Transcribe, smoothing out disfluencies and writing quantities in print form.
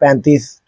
35،